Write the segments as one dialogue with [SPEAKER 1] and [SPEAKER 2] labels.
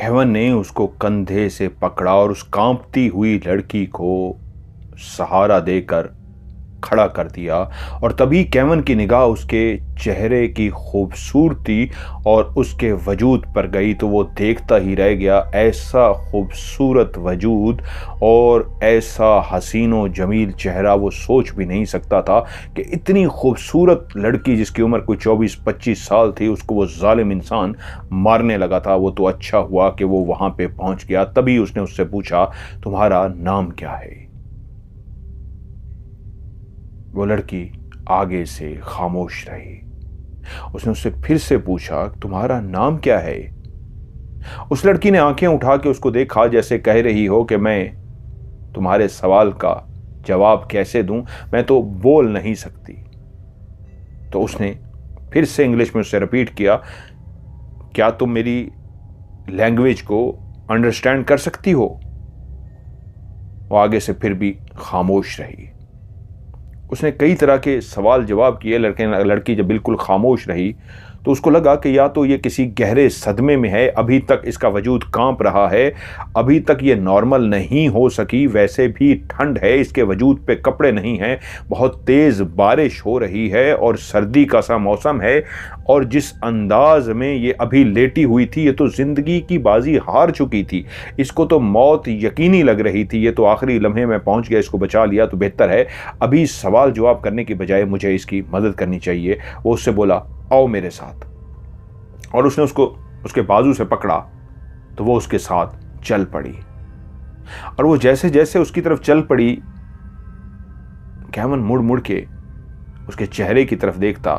[SPEAKER 1] केवन ने उसको कंधे से पकड़ा और उस कांपती हुई लड़की को सहारा देकर खड़ा कर दिया। और तभी केवन की निगाह उसके चेहरे की खूबसूरती और उसके वजूद पर गई तो वो देखता ही रह गया। ऐसा खूबसूरत वजूद और ऐसा हसीनो जमील चेहरा वो सोच भी नहीं सकता था कि इतनी खूबसूरत लड़की जिसकी उम्र कोई 24-25 साल थी उसको वो जालिम इंसान मारने लगा था। वो तो अच्छा हुआ कि वो वहां पे पहुंच गया। तभी उसने उससे पूछा, तुम्हारा नाम क्या है? वो लड़की आगे से खामोश रही। उसने उससे फिर से पूछा, तुम्हारा नाम क्या है? उस लड़की ने आंखें उठा के उसको देखा, जैसे कह रही हो कि मैं तुम्हारे सवाल का जवाब कैसे दूं, मैं तो बोल नहीं सकती। तो उसने फिर से इंग्लिश में उससे रिपीट किया, क्या तुम मेरी लैंग्वेज को अंडरस्टैंड कर सकती हो? वो आगे से फिर भी खामोश रही। उसने कई तरह के सवाल जवाब किए। लड़की जब बिल्कुल खामोश रही तो उसको लगा कि या तो ये किसी गहरे सदमे में है, अभी तक इसका वजूद कांप रहा है, अभी तक ये नॉर्मल नहीं हो सकी। वैसे भी ठंड है, इसके वजूद पे कपड़े नहीं हैं, बहुत तेज़ बारिश हो रही है और सर्दी का सा मौसम है। और जिस अंदाज में ये अभी लेटी हुई थी, ये तो ज़िंदगी की बाजी हार चुकी थी। इसको तो मौत यकीनी लग रही थी। ये तो आखिरी लम्हे में पहुंच गया, इसको बचा लिया तो बेहतर है। अभी सवाल जवाब करने की बजाय मुझे इसकी मदद करनी चाहिए। वो उससे बोला, आओ मेरे साथ। और उसने उसको उसके बाजू से पकड़ा तो वो उसके साथ चल पड़ी। और वो जैसे जैसे उसकी तरफ चल पड़ी, केवन मुड़ मुड़ के उसके चेहरे की तरफ देखता।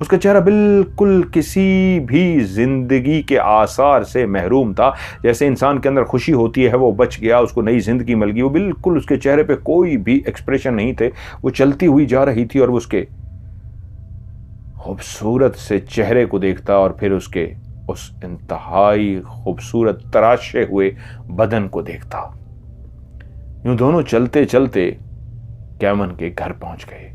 [SPEAKER 1] उसका चेहरा बिल्कुल किसी भी जिंदगी के आसार से महरूम था। जैसे इंसान के अंदर खुशी होती है, वो बच गया, उसको नई जिंदगी मिल गई। वो बिल्कुल, उसके चेहरे पे कोई भी एक्सप्रेशन नहीं थे। वो चलती हुई जा रही थी और वो उसके खूबसूरत से चेहरे को देखता और फिर उसके उस इंतहाई खूबसूरत तराशे हुए बदन को देखता। यूं दोनों चलते चलते केवन के घर पहुंच गए।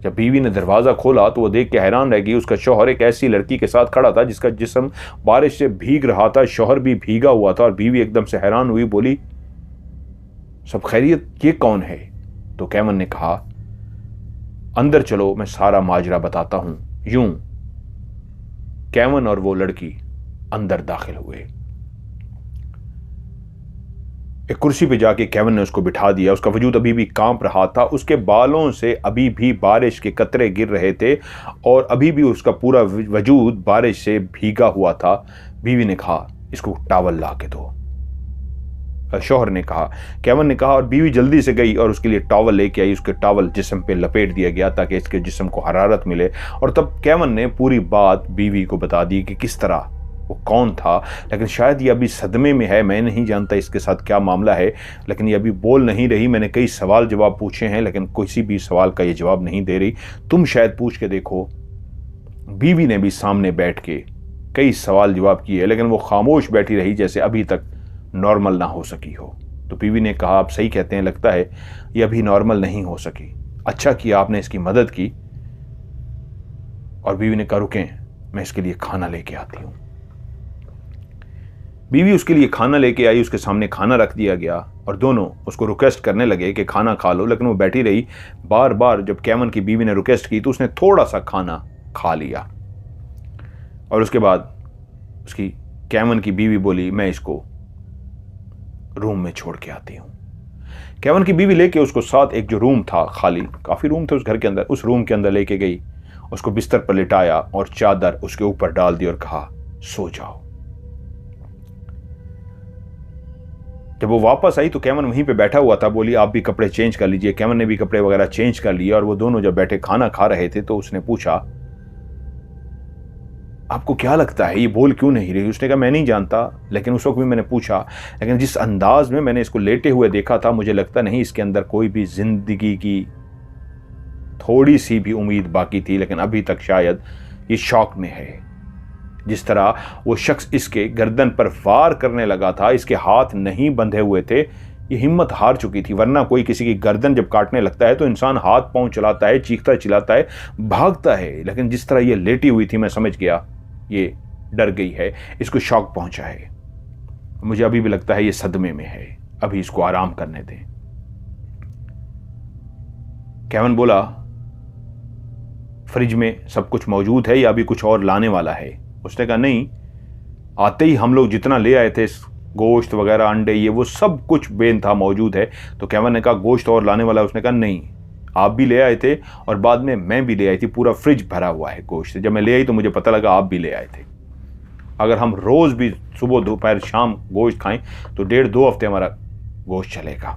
[SPEAKER 1] जब बीवी ने दरवाजा खोला तो वो देख के हैरान रह गई। उसका शौहर एक ऐसी लड़की के साथ खड़ा था जिसका जिस्म बारिश से भीग रहा था, शौहर भी भीगा हुआ था। और बीवी एकदम से हैरान हुई, बोली, सब खैरियत? ये कौन है? तो केवन ने कहा, अंदर चलो, मैं सारा माजरा बताता हूं। यूं केवन और वो लड़की अंदर दाखिल हुए। एक कुर्सी पे जाके केवन ने उसको बिठा दिया। उसका वजूद अभी भी कांप रहा था। उसके बालों से अभी भी बारिश के कतरे गिर रहे थे और अभी भी उसका पूरा वजूद बारिश से भीगा हुआ था। बीवी ने कहा, इसको टॉवल ला के दो। शौहर ने कहा, केवन ने कहा, और बीवी जल्दी से गई और उसके लिए टॉवल लेके आई। उसके टॉवल जिस्म पे लपेट दिया गया ताकि इसके जिस्म को हरारत मिले। और तब केवन ने पूरी बात बीवी को बता दी कि किस तरह वो कौन था। लेकिन शायद ये अभी सदमे में है, मैं नहीं जानता इसके साथ क्या मामला है, लेकिन ये अभी बोल नहीं रही। मैंने कई सवाल जवाब पूछे हैं लेकिन किसी भी सवाल का ये जवाब नहीं दे रही। तुम शायद पूछ के देखो। बीवी ने भी सामने बैठ के कई सवाल जवाब किए लेकिन वो खामोश बैठी रही, जैसे अभी तक नॉर्मल ना हो सकी हो। तो बीवी ने कहा, आप सही कहते हैं, लगता है ये अभी नॉर्मल नहीं हो सकी। अच्छा किया आपने इसकी मदद की। और बीवी ने कहा, रुकें, मैं इसके लिए खाना लेके आती हूं। बीवी उसके लिए खाना लेके आई। उसके सामने खाना रख दिया गया और दोनों उसको रिक्वेस्ट करने लगे कि खाना खा लो, लेकिन वो बैठी रही। बार बार जब केवन की बीवी ने रिक्वेस्ट की तो उसने थोड़ा सा खाना खा लिया। और उसके बाद उसकी केवन की बीवी बोली, मैं इसको रूम में छोड़ के आती हूं। केवन की बीवी लेके उसको साथ एक जो रूम था, खाली काफी रूम थे उस घर के अंदर, उस रूम के अंदर लेके गई। उसको बिस्तर पर लिटाया और चादर उसके ऊपर डाल दी और कहा, सो जाओ। जब वो वापस आई तो केवन वहीं पे बैठा हुआ था। बोली, आप भी कपड़े चेंज कर लीजिए। केवन ने भी कपड़े वगैरह चेंज कर लिए और वो दोनों जब बैठे खाना खा रहे थे तो उसने पूछा, आपको क्या लगता है ये बोल क्यों नहीं रही? उसने कहा, मैं नहीं जानता, लेकिन उस वक्त भी मैंने पूछा, लेकिन जिस अंदाज में मैंने इसको लेटे हुए देखा था, मुझे लगता नहीं इसके अंदर कोई भी जिंदगी की थोड़ी सी भी उम्मीद बाकी थी। लेकिन अभी तक शायद ये शौक में है। जिस तरह वो शख्स इसके गर्दन पर वार करने लगा था, इसके हाथ नहीं बंधे हुए थे, ये हिम्मत हार चुकी थी। वरना कोई किसी की गर्दन जब काटने लगता है तो इंसान हाथ पांव चलाता है, चीखता चिल्लाता है, भागता है। लेकिन जिस तरह ये लेटी हुई थी, मैं समझ गया ये डर गई है, इसको शॉक पहुंचा है। मुझे अभी भी लगता है ये सदमे में है, अभी इसको आराम करने दें। केविन बोला, फ्रिज में सब कुछ मौजूद है या अभी कुछ और लाने वाला है? उसने कहा नहीं, आते ही हम लोग जितना ले आए थे, गोश्त वगैरह, अंडे, ये वो सब कुछ बेन था, मौजूद है। तो केविन ने कहा गोश्त और लाने वाला है? उसने कहा नहीं, आप भी ले आए थे और बाद में मैं भी ले आई थी, पूरा फ्रिज भरा हुआ है गोश्त। जब मैं ले आई तो मुझे पता लगा आप भी ले आए थे। अगर हम रोज भी सुबह दोपहर शाम गोश्त खाएं तो 1.5-2 हफ्ते हमारा गोश्त चलेगा।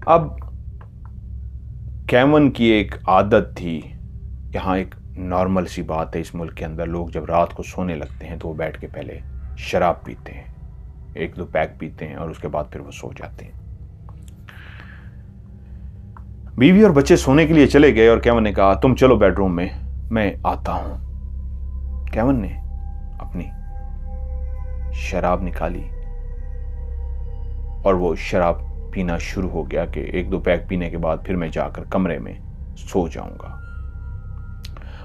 [SPEAKER 1] अब केविन की एक आदत थी, यहाँ एक नॉर्मल सी बात है इस मुल्क के अंदर, लोग जब रात को सोने लगते हैं तो वो बैठ के पहले शराब पीते हैं, 1-2 पैक पीते हैं और उसके बाद फिर वो सो जाते हैं। बीवी और बच्चे सोने के लिए चले गए और केविन ने कहा तुम चलो बेडरूम में, मैं आता हूं। केविन ने अपनी शराब निकाली और वो शराब पीना शुरू हो गया कि 1-2 पैक पीने के बाद फिर मैं जाकर कमरे में सो जाऊंगा।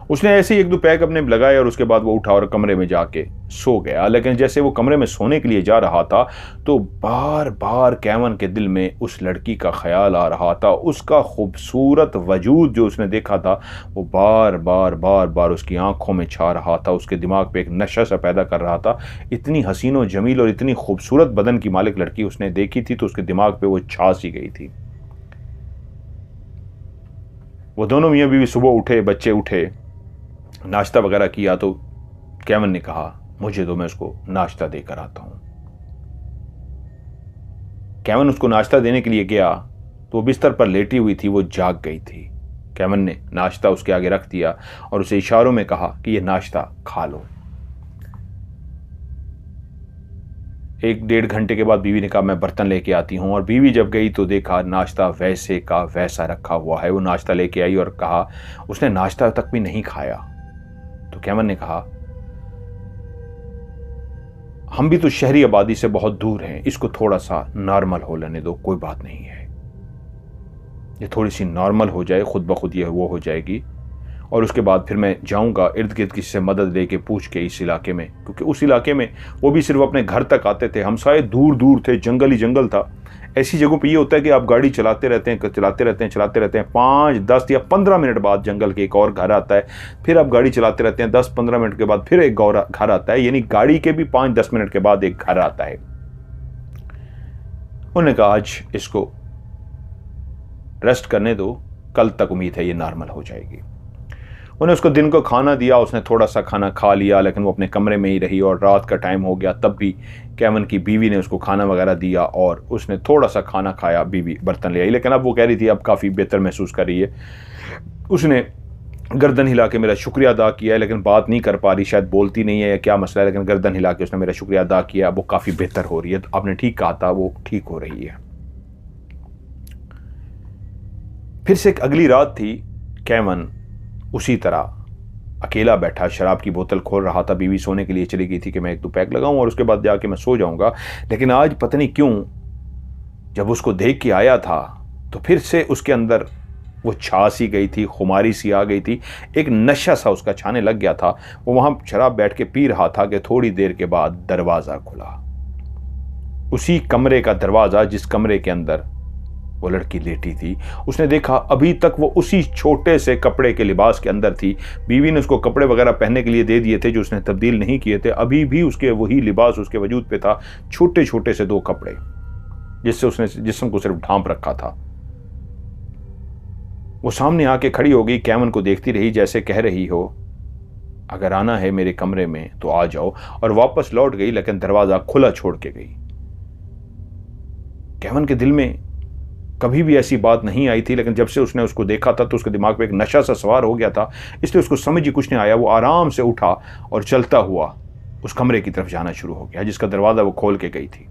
[SPEAKER 1] उसने ऐसे ही 1-2 पैक अपने लगाए और उसके बाद वो उठा और कमरे में जाके सो गया। लेकिन जैसे वो कमरे में सोने के लिए जा रहा था तो बार बार केविन के दिल में उस लड़की का ख्याल आ रहा था। उसका खूबसूरत वजूद जो उसने देखा था वो बार बार उसकी आंखों में छा रहा था, उसके दिमाग पे एक नशा सा पैदा कर रहा था। इतनी हसीन और जमील और इतनी खूबसूरत बदन की मालिक लड़की उसने देखी थी तो उसके दिमाग पे वो छा सी गई थी। वो दोनों मियाँ बीवी सुबह उठे, बच्चे उठे, नाश्ता वगैरह किया तो केविन ने कहा मुझे तो मैं उसको नाश्ता देकर आता हूं। केविन उसको नाश्ता देने के लिए गया तो वो बिस्तर पर लेटी हुई थी, वो जाग गई थी। केविन ने नाश्ता उसके आगे रख दिया और उसे इशारों में कहा कि ये नाश्ता खा लो। 1-1.5 घंटे के बाद बीवी ने कहा मैं बर्तन लेके आती हूं, और बीवी जब गई तो देखा नाश्ता वैसे का वैसा रखा हुआ है। वो नाश्ता लेके आई और कहा उसने नाश्ता तक भी नहीं खाया। तो केविन ने कहा हम भी तो शहरी आबादी से बहुत दूर हैं, इसको थोड़ा सा नॉर्मल हो लेने दो, कोई बात नहीं है, ये थोड़ी सी नॉर्मल हो जाए खुद ब खुद ये वो हो जाएगी। और उसके बाद फिर मैं जाऊंगा इर्द गिर्द किसी से मदद लेके पूछ के इस इलाके में, क्योंकि उस इलाके में वो भी सिर्फ अपने घर तक आते थे, हमसाए दूर दूर थे, जंगल ही जंगल था। ऐसी जगहों पे ये होता है कि आप गाड़ी चलाते रहते हैं 5, 10 या 15 मिनट बाद जंगल के एक और घर आता है, फिर आप गाड़ी चलाते रहते हैं 10-15 मिनट के बाद फिर एक और घर आता है, यानी गाड़ी के भी 5-10 मिनट के बाद एक घर आता है। उन्होंने कहा आज इसको रेस्ट करने दो, कल तक उम्मीद है ये नॉर्मल हो जाएगी। उन्हें उसको दिन को खाना दिया, उसने थोड़ा सा खाना खा लिया, लेकिन वो अपने कमरे में ही रही और रात का टाइम हो गया तब भी केविन की बीवी ने उसको खाना वगैरह दिया और उसने थोड़ा सा खाना खाया, बीवी बर्तन ले आई। लेकिन अब वो कह रही थी अब काफ़ी बेहतर महसूस कर रही है। उसने गर्दन हिला के मेरा शुक्रिया अदा किया है, लेकिन बात नहीं कर पा रही, शायद बोलती नहीं है या क्या मसला है, लेकिन गर्दन हिला के उसने मेरा शुक्रिया अदा किया, अब वो काफ़ी बेहतर हो रही है। तो आपने ठीक कहा था, वो ठीक हो रही है। फिर से एक अगली रात थी, केविन उसी तरह अकेला बैठा शराब की बोतल खोल रहा था। बीवी सोने के लिए चली गई थी कि मैं 1-2 पैक लगाऊं और उसके बाद जाके मैं सो जाऊंगा। लेकिन आज पता नहीं क्यों जब उसको देख के आया था तो फिर से उसके अंदर वो छा सी गई थी, खुमारी सी आ गई थी, एक नशा सा उसका छाने लग गया था। वो वहां शराब बैठ के पी रहा था कि थोड़ी देर के बाद दरवाजा खुला। उसी कमरे का दरवाजा जिस कमरे के अंदर वो लड़की लेटी थी। उसने देखा अभी तक वो उसी छोटे से कपड़े के लिबास के अंदर थी। बीवी ने उसको कपड़े वगैरह पहनने के लिए दे दिए थे जो उसने तब्दील नहीं किए थे, अभी भी उसके वही लिबास उसके वजूद पे था, छोटे छोटे से 2 कपड़े जिससे उसने जिस्म को सिर्फ ढांप रखा था। वो सामने आके खड़ी हो गई, केविन को देखती रही जैसे कह रही हो अगर आना है मेरे कमरे में तो आ जाओ, और वापस लौट गई, लेकिन दरवाजा खुला छोड़ के गई। केविन के दिल में कभी भी ऐसी बात नहीं आई थी, लेकिन जब से उसने उसको देखा था तो उसके दिमाग पे एक नशा सा सवार हो गया था, इसलिए उसको समझ ही कुछ नहीं आया। वो आराम से उठा और चलता हुआ उस कमरे की तरफ जाना शुरू हो गया जिसका दरवाज़ा वो खोल के गई थी।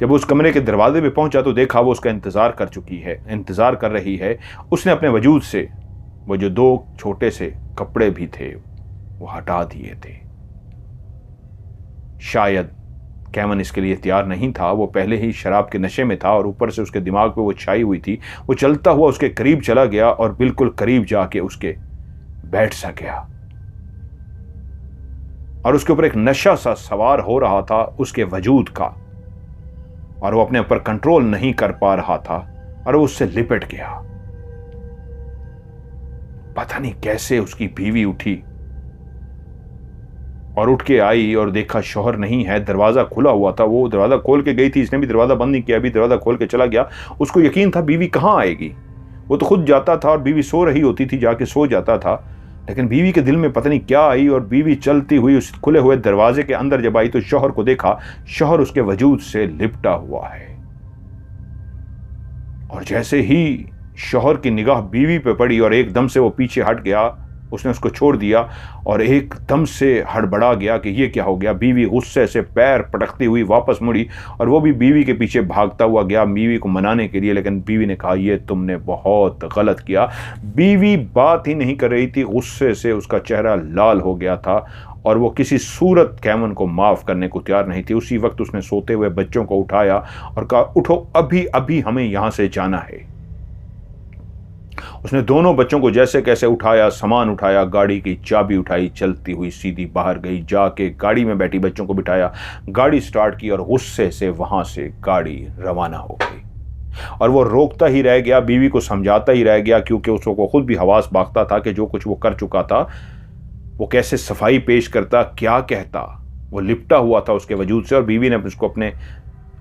[SPEAKER 1] जब वो उस कमरे के दरवाजे पे पहुंचा तो देखा वो उसका इंतज़ार कर रही है। उसने अपने वजूद से वो जो 2 छोटे से कपड़े भी थे वो हटा दिए थे। शायद केविन इसके लिए तैयार नहीं था, वो पहले ही शराब के नशे में था और ऊपर से उसके दिमाग पे वो छाई हुई थी। वो चलता हुआ उसके करीब चला गया और बिल्कुल करीब जाके उसके बैठ सा गया। और उसके ऊपर एक नशा सा सवार हो रहा था उसके वजूद का, और वो अपने ऊपर कंट्रोल नहीं कर पा रहा था और वो उससे लिपट गया। पता नहीं कैसे उसकी बीवी उठी और उठ के आई और देखा शौहर नहीं है, दरवाजा खुला हुआ था। वो दरवाजा खोल के गई थी, इसने भी दरवाजा बंद नहीं किया, अभी दरवाजा खोल के चला गया। उसको यकीन था बीवी कहां आएगी। वो तो खुद जाता था और बीवी सो रही होती थी, जाके सो जाता था, लेकिन बीवी के दिल में पता नहीं क्या आई और बीवी चलती हुई उस खुले हुए दरवाजे के अंदर जब आई तो शौहर को देखा, शौहर उसके वजूद से लिपटा हुआ है। और जैसे ही शौहर की निगाह बीवी पे पड़ी और एकदम से वो पीछे हट गया, उसने उसको छोड़ दिया और एकदम से हड़बड़ा गया कि ये क्या हो गया। बीवी गुस्से से पैर पटकती हुई वापस मुड़ी और वो भी बीवी के पीछे भागता हुआ गया बीवी को मनाने के लिए, लेकिन बीवी ने कहा ये तुमने बहुत गलत किया। बीवी बात ही नहीं कर रही थी, गुस्से से उसका चेहरा लाल हो गया था और वो किसी सूरत कैमन को माफ करने को तैयार नहीं थी। उसी वक्त उसने सोते हुए बच्चों को उठाया और कहा उठो, अभी अभी हमें यहां से जाना है। उसने दोनों बच्चों को जैसे कैसे उठाया, सामान उठाया, गाड़ी की चाबी उठाई, चलती हुई सीधी बाहर गई, जाके गाड़ी में बैठी बच्चों को बिठाया, गाड़ी स्टार्ट की और गुस्से से वहां से गाड़ी रवाना हो गई। और वो रोकता ही रह गया, बीवी को समझाता ही रह गया, क्योंकि उसको खुद भी हवास भागता था कि जो कुछ वो कर चुका था वो कैसे सफाई पेश करता, क्या कहता। वो लिपटा हुआ था उसके वजूद से और बीवी ने उसको अपने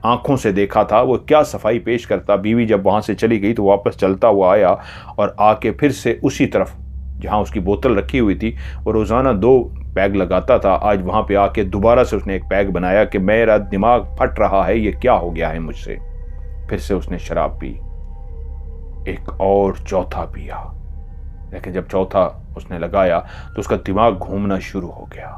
[SPEAKER 1] आंखों से देखा था, वो क्या सफाई पेश करता। बीवी जब वहां से चली गई तो वापस चलता हुआ आया और आके फिर से उसी तरफ जहां उसकी बोतल रखी हुई थी, वो रोजाना 2 पैग लगाता था, आज वहां पे आके दोबारा से उसने एक पैग बनाया कि मेरा दिमाग फट रहा है, ये क्या हो गया है मुझसे। फिर से उसने शराब पी, एक और चौथा पिया, लेकिन जब चौथा उसने लगाया तो उसका दिमाग घूमना शुरू हो गया।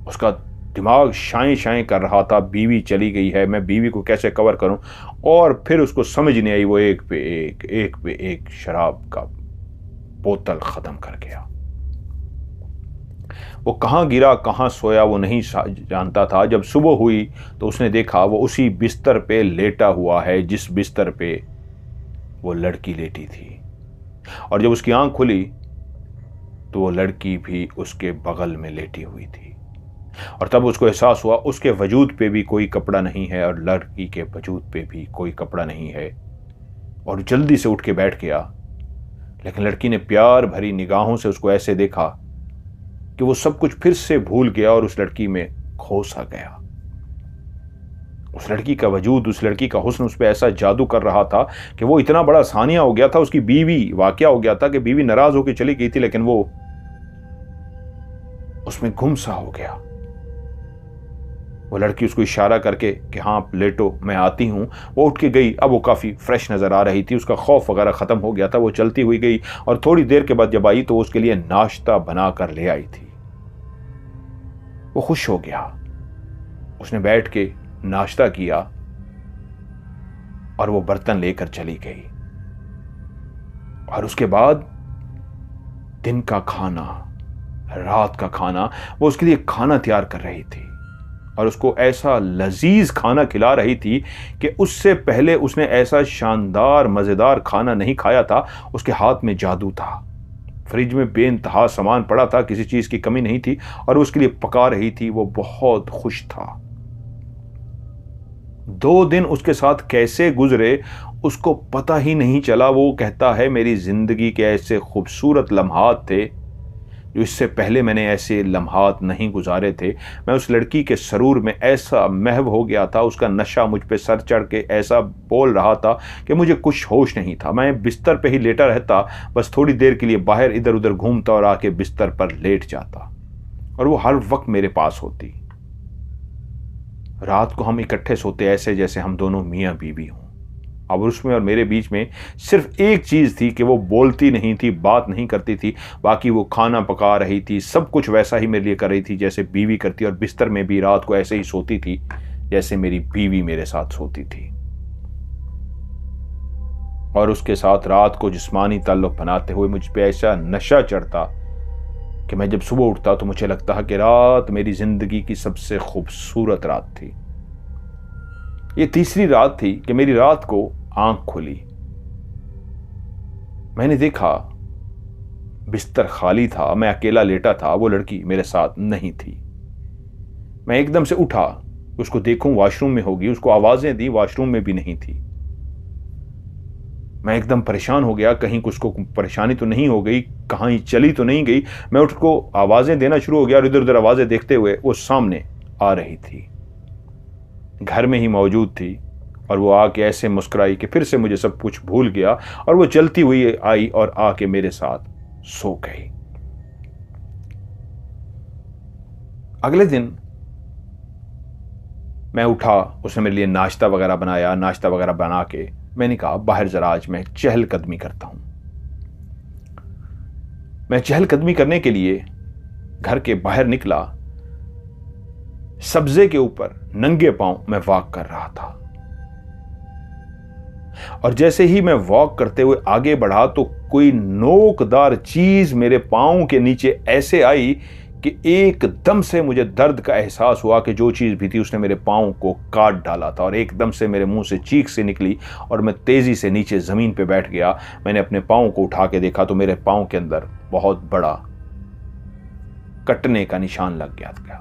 [SPEAKER 1] उसका दिमाग शाएं शाएं कर रहा था, बीवी चली गई है, मैं बीवी को कैसे कवर करूं। और फिर उसको समझ नहीं आई, वो एक पे एक शराब का बोतल खत्म कर गया। वो कहां गिरा कहां सोया वो नहीं जानता था। जब सुबह हुई तो उसने देखा वो उसी बिस्तर पे लेटा हुआ है जिस बिस्तर पे वो लड़की लेटी थी। और जब उसकी आंख खुली तो वो लड़की भी उसके बगल में लेटी हुई थी। और तब उसको एहसास हुआ उसके वजूद पे भी कोई कपड़ा नहीं है और लड़की के वजूद पे भी कोई कपड़ा नहीं है। और जल्दी से उठ के बैठ गया, लेकिन लड़की ने प्यार भरी निगाहों से उसको ऐसे देखा कि वो सब कुछ फिर से भूल गया और उस लड़की में खो सा गया। उस लड़की का वजूद, उस लड़की का हुस्न उस पर ऐसा जादू कर रहा था कि वो इतना बड़ा सानिया हो गया था। उसकी बीवी, वाकया हो गया था कि बीवी नाराज होकर चली गई थी, लेकिन वो उसमें गुम सा हो गया। वो लड़की उसको इशारा करके कि हाँ आप लेटो, मैं आती हूं, वो उठ के गई। अब वो काफी फ्रेश नजर आ रही थी, उसका खौफ वगैरह खत्म हो गया था। वो चलती हुई गई और थोड़ी देर के बाद जब आई तो उसके लिए नाश्ता बना कर ले आई थी। वो खुश हो गया, उसने बैठ के नाश्ता किया और वो बर्तन लेकर चली गई। और उसके बाद दिन का खाना, रात का खाना, वो उसके लिए खाना तैयार कर रही थी और उसको ऐसा लजीज खाना खिला रही थी कि उससे पहले उसने ऐसा शानदार मजेदार खाना नहीं खाया था। उसके हाथ में जादू था, फ्रिज में बेइंतहा सामान पड़ा था, किसी चीज की कमी नहीं थी और उसके लिए पका रही थी। वो बहुत खुश था। 2 दिन उसके साथ कैसे गुजरे उसको पता ही नहीं चला। वो कहता है मेरी जिंदगी के ऐसे खूबसूरत लम्हात थे जो इससे पहले मैंने ऐसे लम्हात नहीं गुजारे थे। मैं उस लड़की के सरूर में ऐसा महव हो गया था, उसका नशा मुझ पे सर चढ़ के ऐसा बोल रहा था कि मुझे कुछ होश नहीं था। मैं बिस्तर पे ही लेटा रहता, बस थोड़ी देर के लिए बाहर इधर उधर घूमता और आके बिस्तर पर लेट जाता और वो हर वक्त मेरे पास होती। रात को हम इकट्ठे सोते ऐसे जैसे हम दोनों मियाँ बीवी हों। अब उसमें और मेरे बीच में सिर्फ एक चीज थी कि वो बोलती नहीं थी, बात नहीं करती थी, बाकी वो खाना पका रही थी, सब कुछ वैसा ही मेरे लिए कर रही थी जैसे बीवी करती, और बिस्तर में भी रात को ऐसे ही सोती थी जैसे मेरी बीवी मेरे साथ सोती थी। और उसके साथ रात को जिस्मानी ताल्लुक बनाते हुए मुझ पे ऐसा नशा चढ़ता कि मैं जब सुबह उठता तो मुझे लगता है कि रात मेरी जिंदगी की सबसे खूबसूरत रात थी। ये तीसरी रात थी कि मेरी रात को आंख खुली। मैंने देखा बिस्तर खाली था, मैं अकेला लेटा था, वो लड़की मेरे साथ नहीं थी। मैं एकदम से उठा, उसको देखूं वॉशरूम में होगी, उसको आवाजें दी, वॉशरूम में भी नहीं थी। मैं एकदम परेशान हो गया, कहीं कुछ को परेशानी तो नहीं हो गई, कहीं चली तो नहीं गई। मैं उसको आवाजें देना शुरू हो गया और इधर उधर आवाजें देखते हुए वो सामने आ रही थी, घर में ही मौजूद थी। और वो आके ऐसे मुस्कुराई कि फिर से मुझे सब कुछ भूल गया, और वो चलती हुई आई और आके मेरे साथ सो गई। अगले दिन मैं उठा, उसने मेरे लिए नाश्ता वगैरह बनाया। नाश्ता वगैरह बना के मैंने कहा बाहर जरा आज मैं चहलकदमी करता हूं। मैं चहलकदमी करने के लिए घर के बाहर निकला। सब्जे के ऊपर नंगे पांव मैं वॉक कर रहा था, और जैसे ही मैं वॉक करते हुए आगे बढ़ा तो कोई नोकदार चीज मेरे पांव के नीचे ऐसे आई कि एकदम से मुझे दर्द का एहसास हुआ कि जो चीज भी थी उसने मेरे पांव को काट डाला था, और एकदम से मेरे मुंह से चीख से निकली और मैं तेजी से नीचे जमीन पे बैठ गया। मैंने अपने पांव को उठा के देखा तो मेरे पांव के अंदर बहुत बड़ा कटने का निशान लग गया था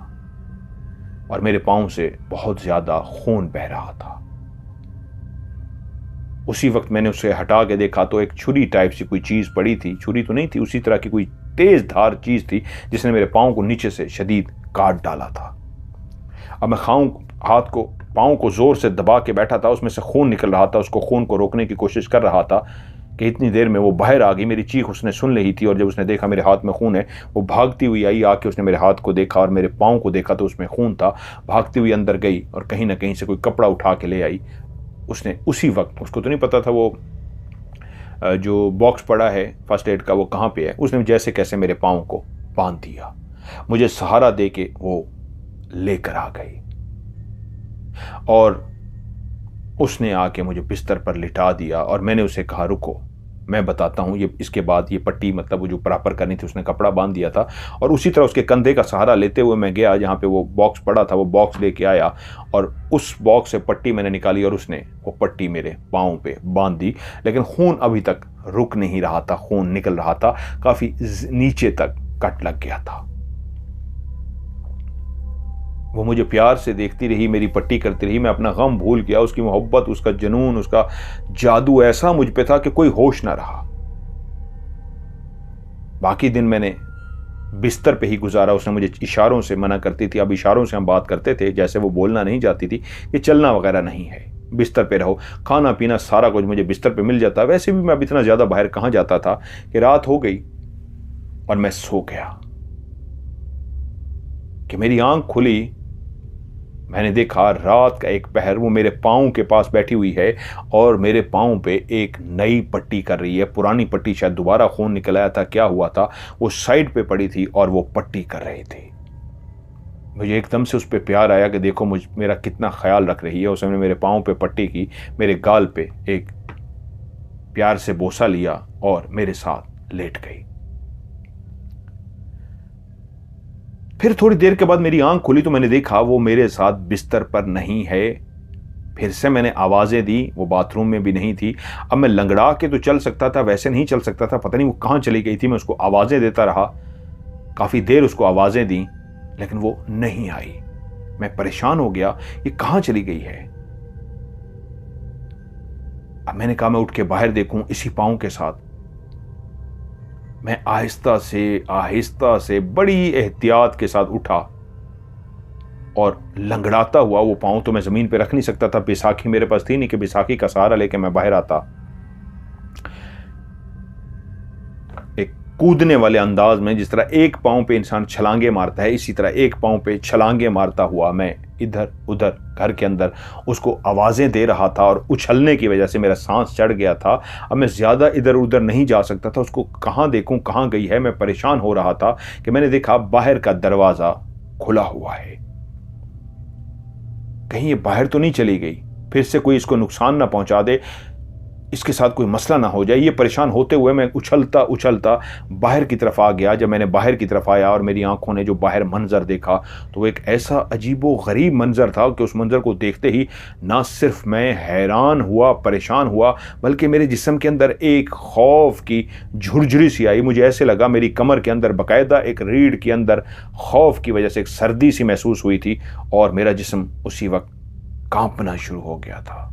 [SPEAKER 1] और मेरे पांव से बहुत ज्यादा खून बह रहा था। उसी वक्त मैंने उसे हटा के देखा तो एक छुरी टाइप सी कोई चीज पड़ी थी। छुरी तो नहीं थी, उसी तरह की कोई तेज धार चीज थी जिसने मेरे पांव को नीचे से शदीद काट डाला था। अब मैं हाथ को पांव को जोर से दबा के बैठा था, उसमें से खून निकल रहा था। उसको खून को रोकने की कोशिश कर रहा था कि इतनी देर में वो बाहर आ गई। मेरी चीख उसने सुन ली थी और जब उसने देखा मेरे हाथ में खून है, वो भागती हुई आई। आके उसने मेरे हाथ को देखा और मेरे पांव को देखा तो उसमें खून था। भागती हुई अंदर गई और कहीं ना कहीं से कोई कपड़ा उठा के ले आई। उसने उसी वक्त, उसको तो नहीं पता था वो जो बॉक्स पड़ा है फर्स्ट एड का वो कहाँ पे है, उसने जैसे कैसे मेरे पाँव को बांध दिया। मुझे सहारा दे के वो लेकर आ गई और उसने आके मुझे बिस्तर पर लिटा दिया और मैंने उसे कहा रुको, मैं बताता हूँ। ये इसके बाद ये पट्टी मतलब वो जो प्रॉपर करनी थी उसने कपड़ा बांध दिया था, और उसी तरह उसके कंधे का सहारा लेते हुए मैं गया जहाँ पे वो बॉक्स पड़ा था। वो बॉक्स लेके आया और उस बॉक्स से पट्टी मैंने निकाली और उसने वो पट्टी मेरे पाँव पे बांध दी। लेकिन खून अभी तक रुक नहीं रहा था, खून निकल रहा था, काफ़ी नीचे तक कट लग गया था। वो मुझे प्यार से देखती रही, मेरी पट्टी करती रही। मैं अपना गम भूल गया। उसकी मोहब्बत, उसका जुनून, उसका जादू ऐसा मुझ पे था कि कोई होश ना रहा। बाकी दिन मैंने बिस्तर पे ही गुजारा। उसने मुझे इशारों से मना करती थी। अब इशारों से हम बात करते थे, जैसे वो बोलना नहीं चाहती थी कि चलना वगैरह नहीं है, बिस्तर पे रहो। खाना पीना सारा कुछ मुझे बिस्तर पे मिल जाता। वैसे भी मैं अब इतना ज़्यादा बाहर कहाँ जाता था कि रात हो गई और मैं सो गया। कि मेरी आंख खुली, मैंने देखा रात का एक पहर वो मेरे पाँव के पास बैठी हुई है और मेरे पाँव पे एक नई पट्टी कर रही है। पुरानी पट्टी शायद दोबारा खून निकल आया था, क्या हुआ था, वो साइड पे पड़ी थी और वो पट्टी कर रही थी। मुझे एकदम से उस पर प्यार आया कि देखो मेरा कितना ख्याल रख रही है। उसने मेरे पाँव पे पट्टी की, मेरे गाल पे एक प्यार से बोसा लिया और मेरे साथ लेट गई। फिर थोड़ी देर के बाद मेरी आंख खुली तो मैंने देखा वो मेरे साथ बिस्तर पर नहीं है। फिर से मैंने आवाजें दी, वो बाथरूम में भी नहीं थी। अब मैं लंगड़ा के तो चल सकता था, वैसे नहीं चल सकता था। पता नहीं वो कहां चली गई थी। मैं उसको आवाजें देता रहा, काफी देर उसको आवाजें दी, लेकिन वो नहीं आई। मैं परेशान हो गया, ये कहां चली गई है। अब मैंने कहा मैं उठ के बाहर देखूं इसी पाँव के साथ। मैं आहिस्ता से बड़ी एहतियात के साथ उठा और लंगड़ाता हुआ, वो पाँव तो मैं ज़मीन पे रख नहीं सकता था, बैसाखी मेरे पास थी नहीं कि बैसाखी का सहारा लेके मैं बाहर आता। एक कूदने वाले अंदाज में, जिस तरह एक पाँव पे इंसान छलांगे मारता है, इसी तरह एक पाँव पे छलांगे मारता हुआ मैं इधर उधर घर के अंदर उसको आवाज़ें दे रहा था। और उछलने की वजह से मेरा सांस चढ़ गया था। अब मैं ज़्यादा इधर उधर नहीं जा सकता था। उसको कहाँ देखूं, कहाँ गई है। मैं परेशान हो रहा था कि मैंने देखा बाहर का दरवाज़ा खुला हुआ है। कहीं ये बाहर तो नहीं चली गई, फिर से कोई इसको नुकसान ना पहुंचा दे। इसके साथ कोई मसला ना हो जाए। ये परेशान होते हुए मैं उछलता उछलता बाहर की तरफ आ गया। जब मैंने बाहर की तरफ आया और मेरी आंखों ने जो बाहर मंजर देखा तो वो एक ऐसा अजीबो गरीब मंजर था कि उस मंजर को देखते ही ना सिर्फ मैं हैरान हुआ, परेशान हुआ, बल्कि मेरे जिस्म के अंदर एक खौफ की झुरझुरी सी आई। मुझे ऐसे लगा मेरी कमर के अंदर बाकायदा एक रीढ़ के अंदर खौफ की वजह से एक सर्दी सी महसूस हुई थी और मेरा जिस्म उसी वक्त कांपना शुरू हो गया था।